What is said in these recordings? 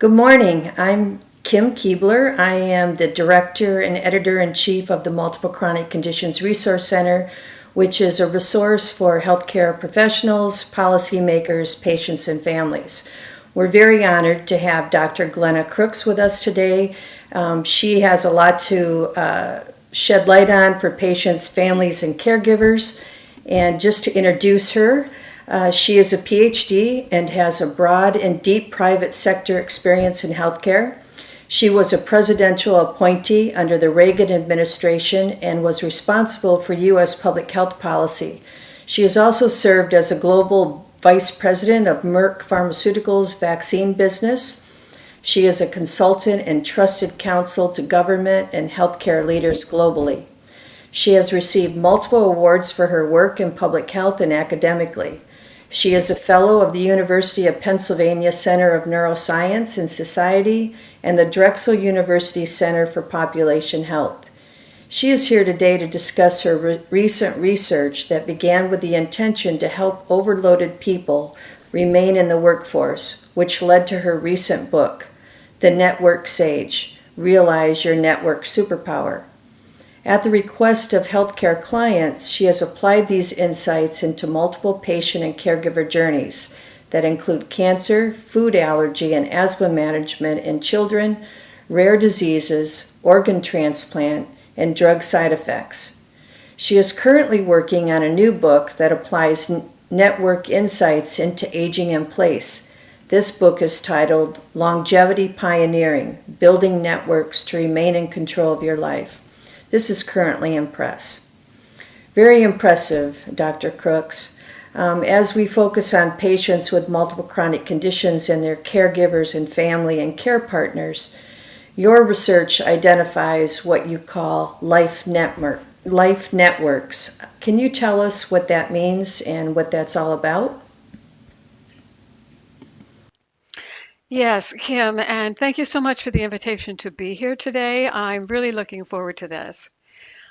Good morning. I'm Kim Kuebler. I am the Director and Editor-in-Chief of the Multiple Chronic Conditions Resource Center, which is a resource for healthcare professionals, policymakers, patients, and families. We're very honored to have Dr. Glenna Crooks with us today. She has a lot to shed light on for patients, families, and caregivers. And just to introduce her, she is a PhD and has a broad and deep private sector experience in healthcare. She was a presidential appointee under the Reagan administration and was responsible for U.S. public health policy. She has also served as a global vice president of Merck Pharmaceuticals' vaccine business. She is a consultant and trusted counsel to government and healthcare leaders globally. She has received multiple awards for her work in public health and academically. She is a fellow of the University of Pennsylvania Center of Neuroscience and Society and the Drexel University Center for Population Health. She is here today to discuss her recent research that began with the intention to help overloaded people remain in the workforce, which led to her recent book, The NetworkSage: Realize Your Network Superpower. At the request of healthcare clients, she has applied these insights into multiple patient and caregiver journeys that include cancer, food allergy and asthma management in children, rare diseases, organ transplant, and drug side effects. She is currently working on a new book that applies network insights into aging in place. This book is titled Longevity Pioneering: Building Networks to Remain in Control of Your Life. This is currently in press. Very impressive, Dr. Crooks. As we focus on patients with multiple chronic conditions and their caregivers and family and care partners, your research identifies what you call life networks. Can you tell us what that means and what that's all about? Yes, Kim, and thank you so much for the invitation to be here today. I'm really looking forward to this.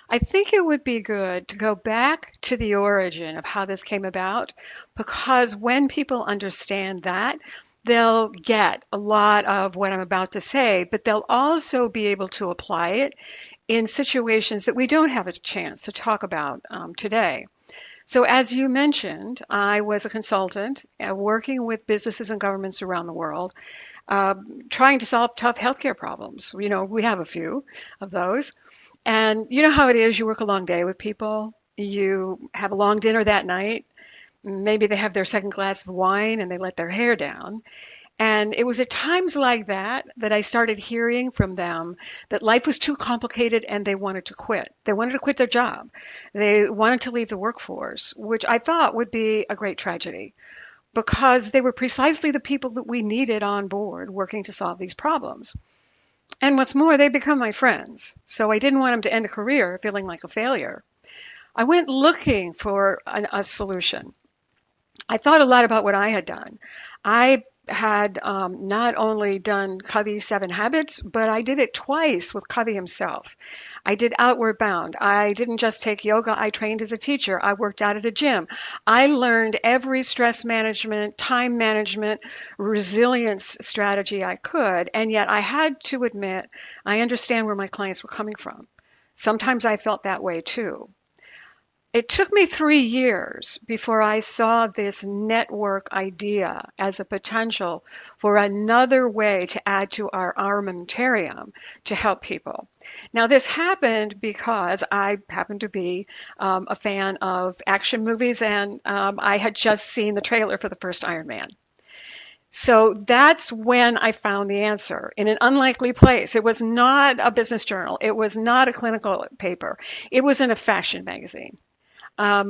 I think it would be good to go back to the origin of how this came about, because when people understand that, they'll get a lot of what I'm about to say, but they'll also be able to apply it in situations that we don't have a chance to talk about today. So, as you mentioned, I was a consultant working with businesses and governments around the world, uh, trying to solve tough healthcare problems. We have a few of those. And you know how it is, you work a long day with people, you have a long dinner that night, maybe they have their second glass of wine and they let their hair down. And it was at times like that that I started hearing from them that life was too complicated and they wanted to quit. They wanted to quit their job. They wanted to leave the workforce, which I thought would be a great tragedy because they were precisely the people that we needed on board working to solve these problems. And what's more, they become my friends. So I didn't want them to end a career feeling like a failure. I went looking for a solution. I thought a lot about what I had done. I had not only done Covey's Seven Habits, but I did it twice with Covey himself. I did Outward Bound. I didn't just take yoga, I trained as a teacher. I worked out at a gym. I learned every stress management, time management, resilience strategy I could. And yet I had to admit, I understand where my clients were coming from. Sometimes I felt that way too. It took me 3 years before I saw this network idea as a potential for another way to add to our armamentarium to help people. Now, this happened because I happen to be a fan of action movies, and I had just seen the trailer for the first Iron Man. So that's when I found the answer in an unlikely place. It was not a business journal. It was not a clinical paper. It was in a fashion magazine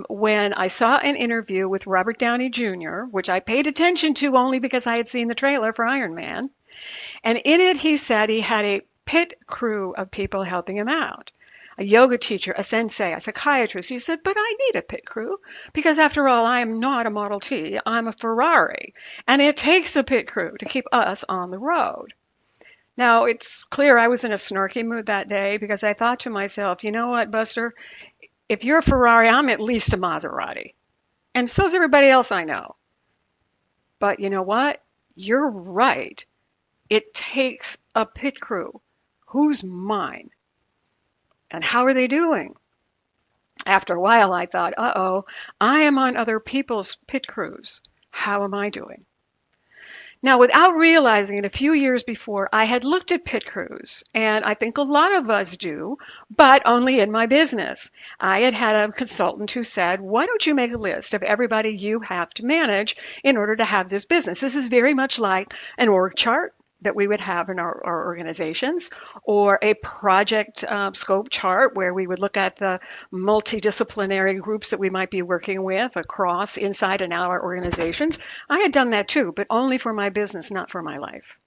when I saw an interview with Robert Downey Jr., which I paid attention to only because I had seen the trailer for Iron Man. And in it, he said he had a pit crew of people helping him out. A yoga teacher, a sensei, a psychiatrist. He said, but I need a pit crew because after all, I am not a Model T, I'm a Ferrari. And it takes a pit crew to keep us on the road. Now, it's clear I was in a snarky mood that day because I thought to myself, you know what, Buster? If you're a Ferrari, I'm at least a Maserati. And so's everybody else I know. But you know what? You're right. It takes a pit crew. Who's mine? And how are they doing? After a while, I thought, uh-oh, I am on other people's pit crews. How am I doing? Now, without realizing it, a few years before, I had looked at pit crews, and I think a lot of us do, but only in my business. I had had a consultant who said, why don't you make a list of everybody you have to manage in order to have this business? This is very much like an org chart that we would have in our organizations, or a project scope chart where we would look at the multidisciplinary groups that we might be working with across inside and out our organizations. I had done that too, but only for my business, not for my life.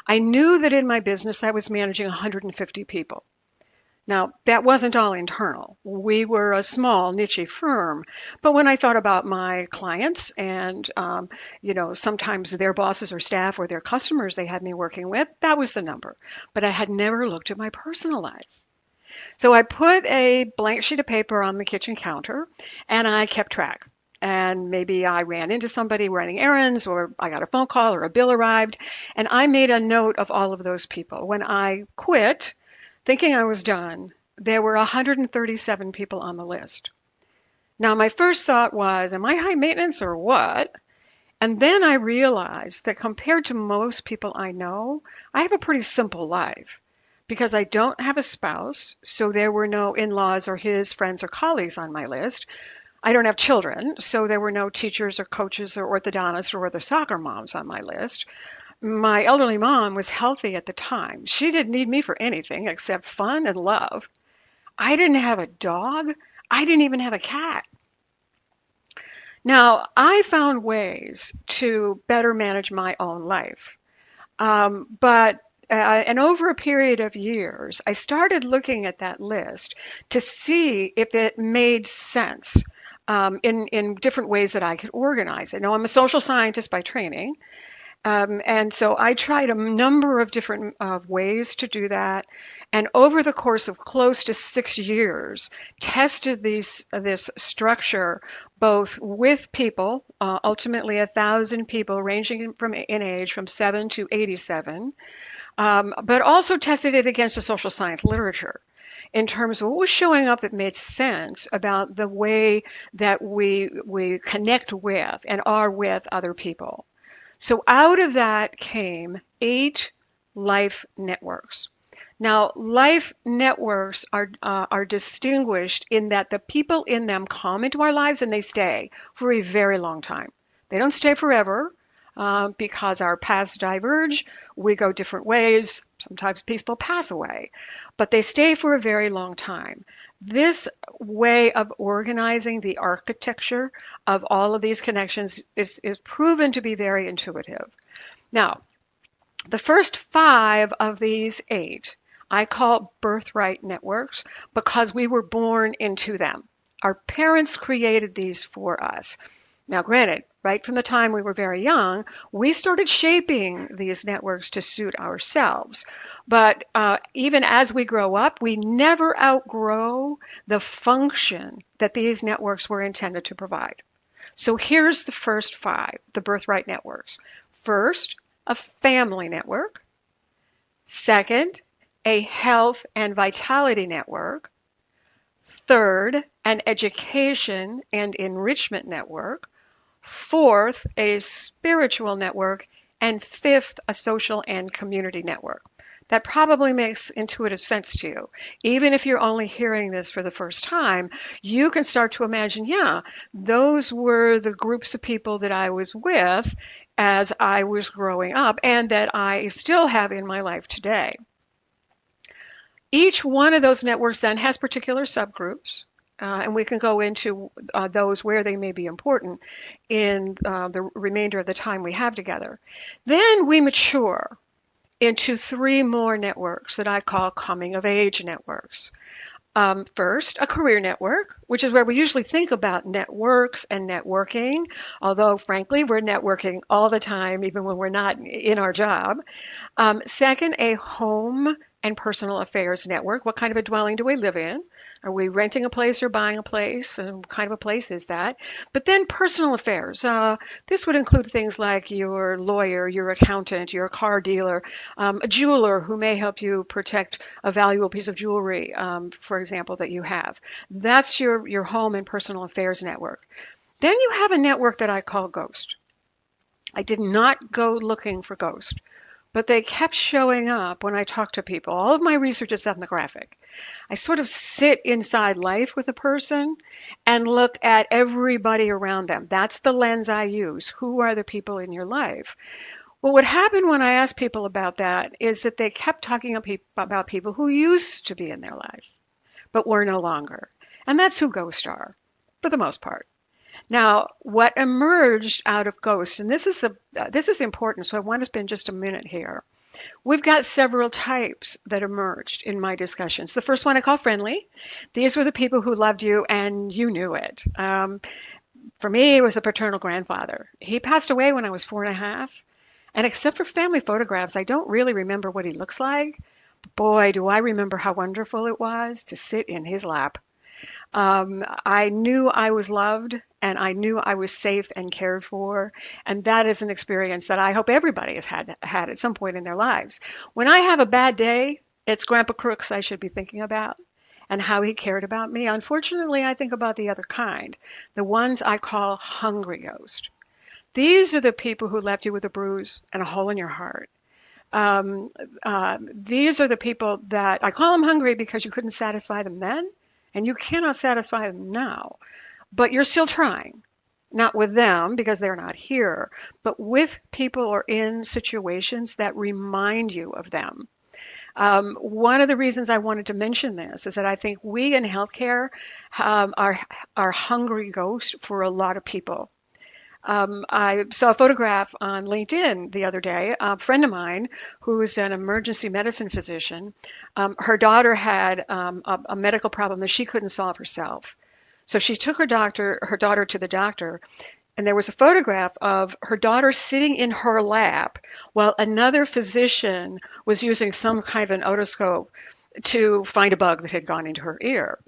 I knew that in my business I was managing 150 people. Now, that wasn't all internal. We were a small, niche firm. But when I thought about my clients and, sometimes their bosses or staff or their customers they had me working with, that was the number. But I had never looked at my personal life. So I put a blank sheet of paper on the kitchen counter and I kept track. And maybe I ran into somebody running errands, or I got a phone call or a bill arrived, and I made a note of all of those people. When I quit, thinking I was done, there were 137 people on the list. Now, my first thought was, am I high maintenance or what? And then I realized that compared to most people I know, I have a pretty simple life because I don't have a spouse, so there were no in-laws or his friends or colleagues on my list. I don't have children, so there were no teachers or coaches or orthodontists or other soccer moms on my list. My elderly mom was healthy at the time. She didn't need me for anything except fun and love. I didn't have a dog. I didn't even have a cat. Now, I found ways to better manage my own life. And over a period of years, I started looking at that list to see if it made sense in different ways that I could organize it. Now, I'm a social scientist by training. And so I tried a number of different ways to do that. And over the course of close to 6 years, tested this structure both with people, ultimately 1,000 people ranging in age from 7 to 87, but also tested it against the social science literature in terms of what was showing up that made sense about the way that we connect with and are with other people. So out of that came 8 life networks. Now, life networks are distinguished in that the people in them come into our lives and they stay for a very long time. They don't stay forever because our paths diverge. We go different ways. Sometimes people pass away, but they stay for a very long time. This way of organizing the architecture of all of these connections is proven to be very intuitive. Now, the first 5 of these 8 I call birthright networks because we were born into them. Our parents created these for us. Now, granted, right from the time we were very young, we started shaping these networks to suit ourselves. But even as we grow up, we never outgrow the function that these networks were intended to provide. So here's the first 5, the birthright networks. First, a family network. Second, a health and vitality network. Third, an education and enrichment network. Fourth, a spiritual network. And fifth, a social and community network. That probably makes intuitive sense to you. Even if you're only hearing this for the first time, you can start to imagine, yeah, those were the groups of people that I was with as I was growing up and that I still have in my life today. Each one of those networks then has particular subgroups, and we can go into those where they may be important in the remainder of the time we have together. Then we mature into 3 more networks that I call coming of age networks. First, a career network, which is where we usually think about networks and networking, although frankly, we're networking all the time, even when we're not in our job. Second, a home and personal affairs network. What kind of a dwelling do we live in? Are we renting a place or buying a place? And what kind of a place is that? But then personal affairs. This would include things like your lawyer, your accountant, your car dealer, a jeweler who may help you protect a valuable piece of jewelry, for example, that you have. That's your home and personal affairs network. Then you have a network that I call Ghost. I did not go looking for Ghost, but they kept showing up when I talk to people. All of my research is ethnographic. I sort of sit inside life with a person and look at everybody around them. That's the lens I use. Who are the people in your life? Well, what happened when I asked people about that is that they kept talking about people who used to be in their life, but were no longer. And that's who ghosts are, for the most part. Now, what emerged out of ghosts, and this is important, so I want to spend just a minute here. We've got several types that emerged in my discussions. The first one I call friendly. These were the people who loved you and you knew it. For me, it was a paternal grandfather. He passed away when I was 4.5. And except for family photographs, I don't really remember what he looks like. Boy, do I remember how wonderful it was to sit in his lap. I knew I was loved and I knew I was safe and cared for. And that is an experience that I hope everybody has had at some point in their lives. When I have a bad day, it's Grandpa Crooks I should be thinking about and how he cared about me. Unfortunately, I think about the other kind, the ones I call hungry ghost. These are the people who left you with a bruise and a hole in your heart. These are the people that I call them hungry because you couldn't satisfy them then. And you cannot satisfy them now, but you're still trying. Not with them because they're not here, but with people or in situations that remind you of them. One of the reasons I wanted to mention this is that I think we in healthcare are hungry ghosts for a lot of people. I saw a photograph on LinkedIn the other day. A friend of mine who's an emergency medicine physician, her daughter had a medical problem that she couldn't solve herself. So she took her daughter to the doctor, and there was a photograph of her daughter sitting in her lap while another physician was using some kind of an otoscope to find a bug that had gone into her ear.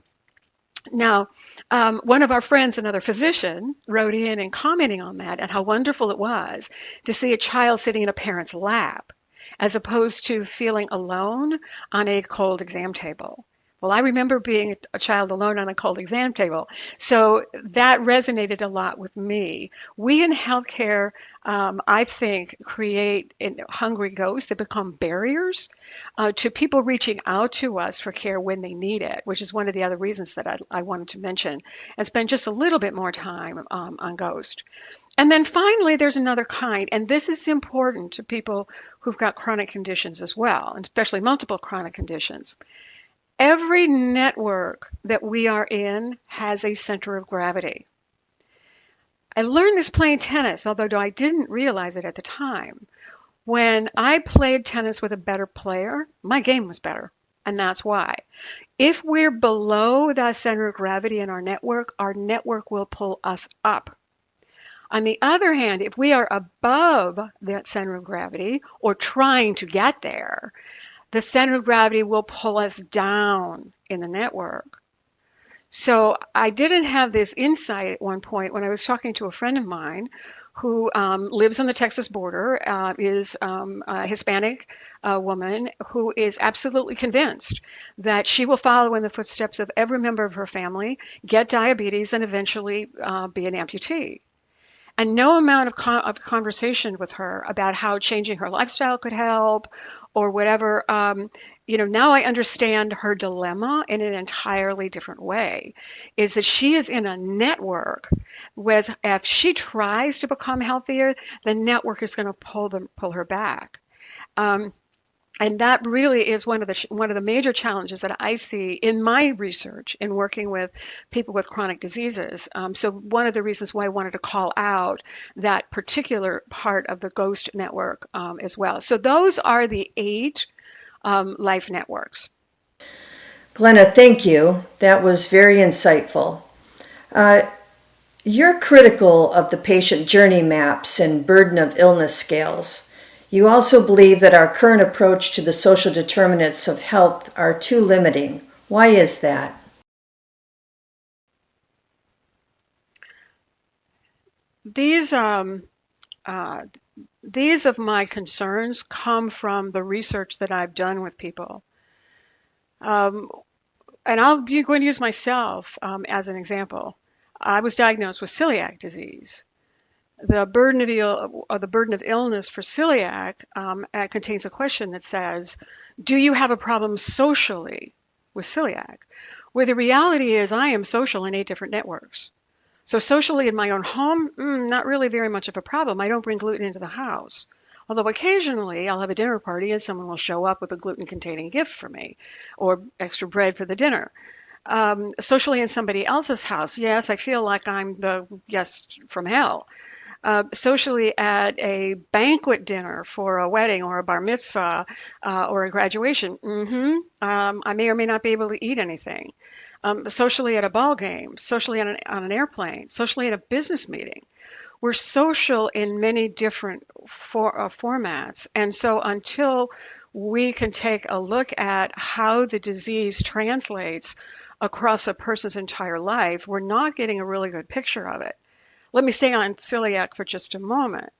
Now, one of our friends, another physician, wrote in and commenting on that and how wonderful it was to see a child sitting in a parent's lap as opposed to feeling alone on a cold exam table. Well, I remember being a child alone on a cold exam table, so that resonated a lot with me. We in healthcare, I think, create hungry ghosts that become barriers to people reaching out to us for care when they need it, which is one of the other reasons that I wanted to mention and spend just a little bit more time on ghost. And then finally, there's another kind, and this is important to people who've got chronic conditions as well, and especially multiple chronic conditions. Every network that we are in has a center of gravity. I learned this playing tennis, although I didn't realize it at the time. When I played tennis with a better player, my game was better, and that's why. If we're below that center of gravity in our network will pull us up. On the other hand, if we are above that center of gravity or trying to get there, the center of gravity will pull us down in the network. So I didn't have this insight at one point when I was talking to a friend of mine who lives on the Texas border, is a Hispanic woman who is absolutely convinced that she will follow in the footsteps of every member of her family, get diabetes, and eventually be an amputee. And no amount of conversation with her about how changing her lifestyle could help or whatever, now I understand her dilemma in an entirely different way, is that she is in a network, whereas if she tries to become healthier, the network is going to pull her back. And that really is one of the major challenges that I see in my research in working with people with chronic diseases. So one of the reasons why I wanted to call out that particular part of the ghost network as well. So those are the 8 life networks. Glenna, thank you. That was very insightful. You're critical of the patient journey maps and burden of illness scales. You also believe that our current approach to the social determinants of health are too limiting. Why is that? These these of my concerns come from the research that I've done with people. Um, and I'll be going to use myself as an example. I was diagnosed with celiac disease. The burden of illness for celiac contains a question that says, "Do you have a problem socially with celiac?" Where the reality is, I am social in 8 different networks. So socially in my own home, not really very much of a problem. I don't bring gluten into the house. Although occasionally I'll have a dinner party and someone will show up with a gluten-containing gift for me or extra bread for the dinner. Socially in somebody else's house, yes, I feel like I'm the guest from hell. Socially at a banquet dinner for a wedding or a bar mitzvah or a graduation, I may or may not be able to eat anything. Socially at a ball game, socially on an airplane, socially at a business meeting. We're social in many different formats. And so until we can take a look at how the disease translates across a person's entire life, we're not getting a really good picture of it. Let me stay on celiac for just a moment.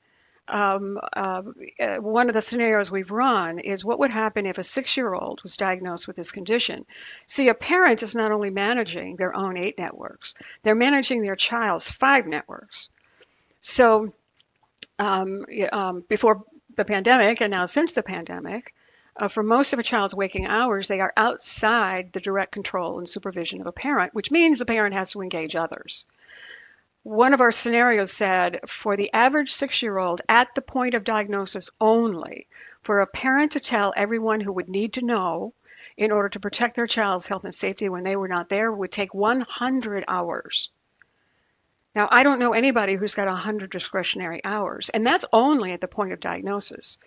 One of the scenarios we've run is what would happen if a 6-year-old was diagnosed with this condition. See, a parent is not only managing their own 8 networks, they're managing their child's 5 networks. So before the pandemic and now since the pandemic, for most of a child's waking hours, they are outside the direct control and supervision of a parent, which means the parent has to engage others. One of our scenarios said for the average 6-year-old at the point of diagnosis only, for a parent to tell everyone who would need to know in order to protect their child's health and safety when they were not there would take 100 hours. Now, I don't know anybody who's got 100 discretionary hours, and that's only at the point of diagnosis.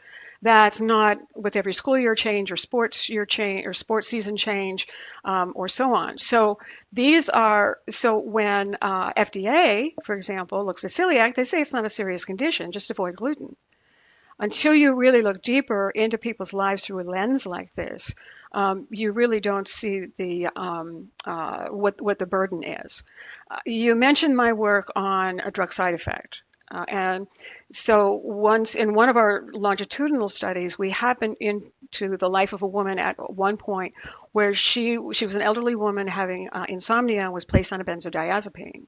That's not with every school year change or sports year change or sports season change or so on. So when FDA, for example, looks at celiac, they say it's not a serious condition, just avoid gluten. Until you really look deeper into people's lives through a lens like this, you really don't see what the burden is. You mentioned my work on a drug side effect. And so once in one of our longitudinal studies, we happened into the life of a woman at one point where she was an elderly woman having insomnia and was placed on a benzodiazepine.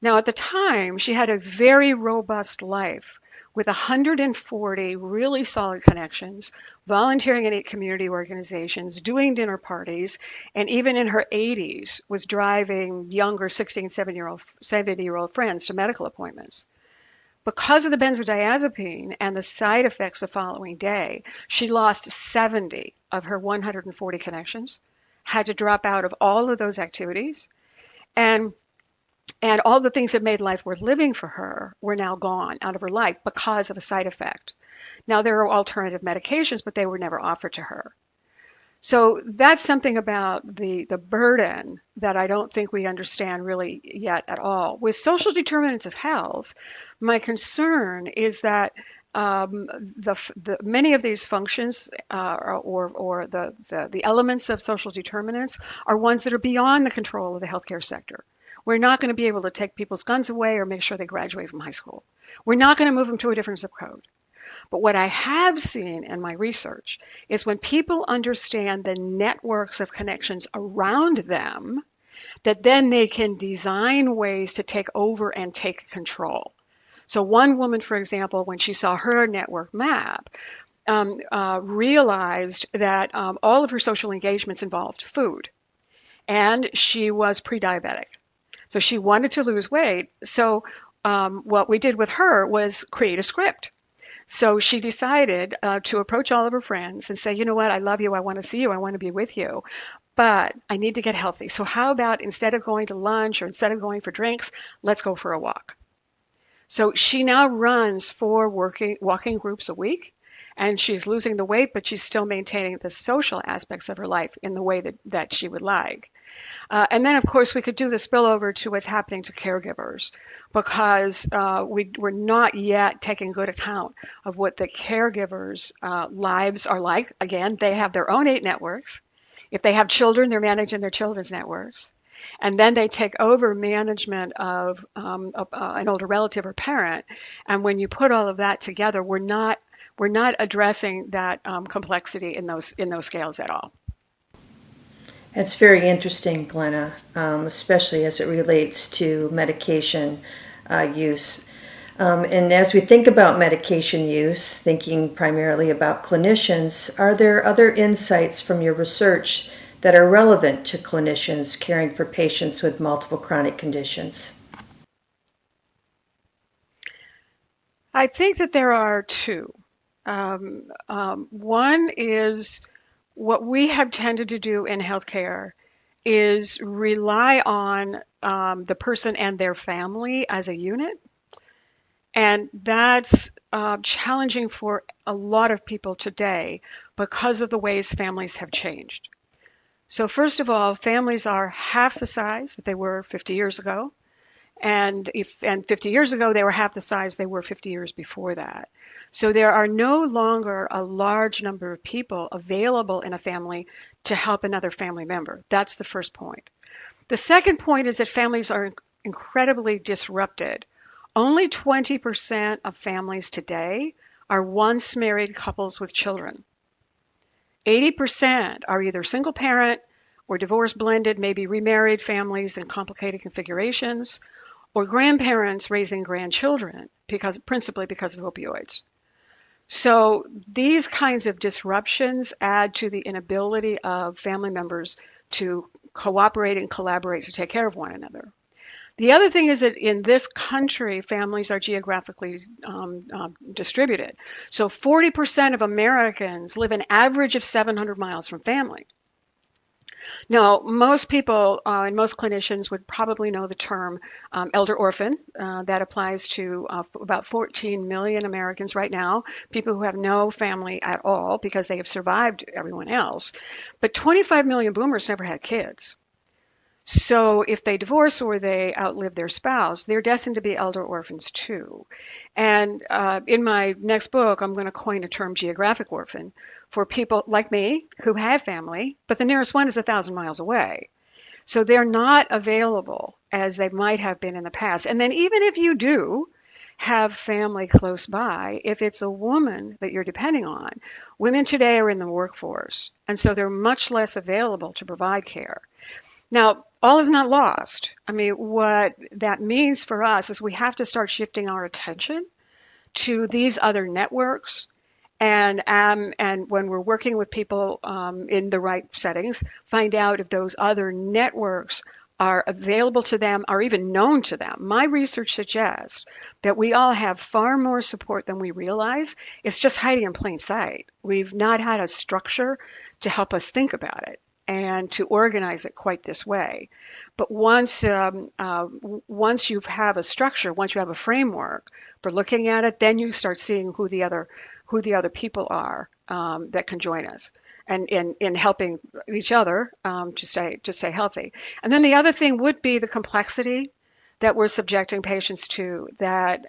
Now, at the time, she had a very robust life with 140 really solid connections, volunteering in 8 community organizations, doing dinner parties, and even in her 80s was driving younger 16, 70-year-old friends to medical appointments. Because of the benzodiazepine and the side effects the following day, she lost 70 of her 140 connections, had to drop out of all of those activities, and all the things that made life worth living for her were now gone out of her life because of a side effect. Now, there are alternative medications, but they were never offered to her. So that's something about the burden that I don't think we understand really yet at all. With social determinants of health, my concern is that many of these functions or the elements of social determinants are ones that are beyond the control of the healthcare sector. We're not going to be able to take people's guns away or make sure they graduate from high school. We're not going to move them to a different zip code. But what I have seen in my research is when people understand the networks of connections around them, that then they can design ways to take over and take control. So one woman, for example, when she saw her network map, realized that all of her social engagements involved food, and she was pre-diabetic. So she wanted to lose weight. So what we did with her was create a script. So she decided to approach all of her friends and say, you know what, I love you, I want to see you, I want to be with you, but I need to get healthy. So how about instead of going to lunch or instead of going for drinks, let's go for a walk. So she now runs 4 walking groups a week, and she's losing the weight, but she's still maintaining the social aspects of her life in the way that she would like. And then, of course, we could do the spillover to what's happening to caregivers because we're not yet taking good account of what the caregivers' lives are like. Again, they have their own 8 networks. If they have children, they're managing their children's networks. And then they take over management of an older relative or parent. And when you put all of that together, we're not addressing that complexity in those scales at all. It's very interesting, Glenna, especially as it relates to medication use. And as we think about medication use, thinking primarily about clinicians, are there other insights from your research that are relevant to clinicians caring for patients with multiple chronic conditions? I think that there are two. One is what we have tended to do in healthcare is rely on the person and their family as a unit. And that's challenging for a lot of people today because of the ways families have changed. So, first of all, families are half the size that they were 50 years ago. And 50 years ago, they were half the size they were 50 years before that. So there are no longer a large number of people available in a family to help another family member. That's the first point. The second point is that families are incredibly disrupted. Only 20% of families today are once married couples with children. 80% are either single parent or divorce blended, maybe remarried families in complicated configurations, or grandparents raising grandchildren principally because of opioids. So these kinds of disruptions add to the inability of family members to cooperate and collaborate to take care of one another. The other thing is that in this country, families are geographically distributed. So 40% of Americans live an average of 700 miles from family. Now, most people and most clinicians would probably know the term elder orphan. That applies to about 14 million Americans right now, people who have no family at all because they have survived everyone else. But 25 million boomers never had kids. So if they divorce or they outlive their spouse, they're destined to be elder orphans too. And in my next book, I'm going to coin a term geographic orphan for people like me who have family, but the nearest one is 1,000 miles away. So they're not available as they might have been in the past. And then even if you do have family close by, if it's a woman that you're depending on, women today are in the workforce. And so they're much less available to provide care. Now, all is not lost. I mean, what that means for us is we have to start shifting our attention to these other networks. And when we're working with people in the right settings, find out if those other networks are available to them or even known to them. My research suggests that we all have far more support than we realize. It's just hiding in plain sight. We've not had a structure to help us think about it and to organize it quite this way. But once you have a structure, once you have a framework for looking at it, then you start seeing who the other people are that can join us and in helping each other to stay healthy. And then the other thing would be the complexity that we're subjecting patients to that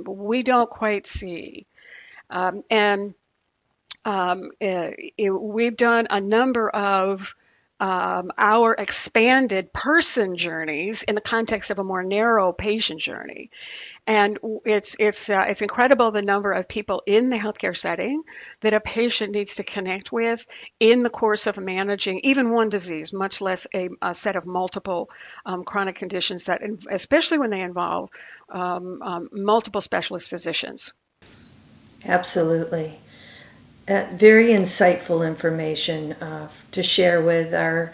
we don't quite see. We've done a number of our expanded person journeys in the context of a more narrow patient journey. And it's incredible the number of people in the healthcare setting that a patient needs to connect with in the course of managing even one disease, much less a set of multiple chronic conditions that, especially when they involve multiple specialist physicians. Absolutely. Very insightful information to share with our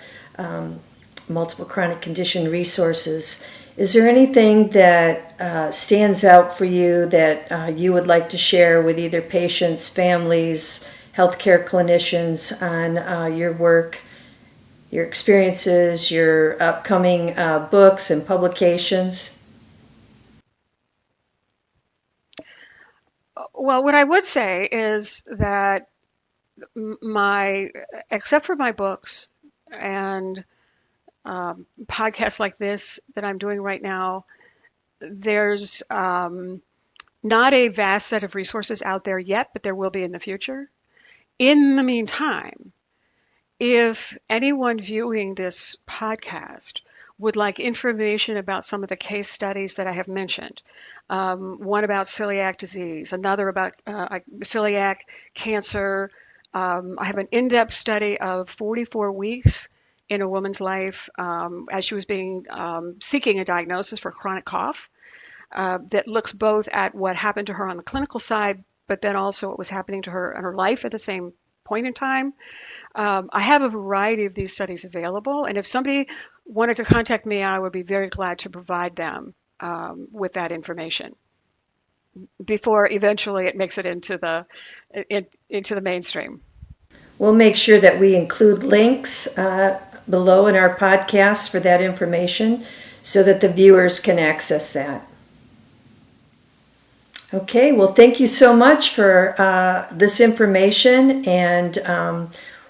multiple chronic condition resources. Is there anything that stands out for you that you would like to share with either patients, families, healthcare clinicians on your work, your experiences, your upcoming books and publications? Well, what I would say is that except for my books and podcasts like this that I'm doing right now, there's not a vast set of resources out there yet, but there will be in the future. In the meantime, if anyone viewing this podcast would like information about some of the case studies that I have mentioned, one about celiac disease, another about celiac cancer, I have an in-depth study of 44 weeks in a woman's life as she was seeking a diagnosis for chronic cough that looks both at what happened to her on the clinical side, but then also what was happening to her in her life at the same point in time. I have a variety of these studies available, and if somebody wanted to contact me, I would be very glad to provide them with that information before eventually it makes it into the mainstream. We'll make sure that we include links below in our podcast for that information so that the viewers can access that. Okay, well, thank you so much for this information, and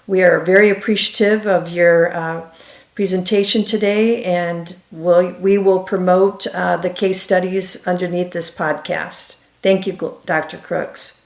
we are very appreciative of your presentation today, and we will promote the case studies underneath this podcast. Thank you, Dr. Crooks.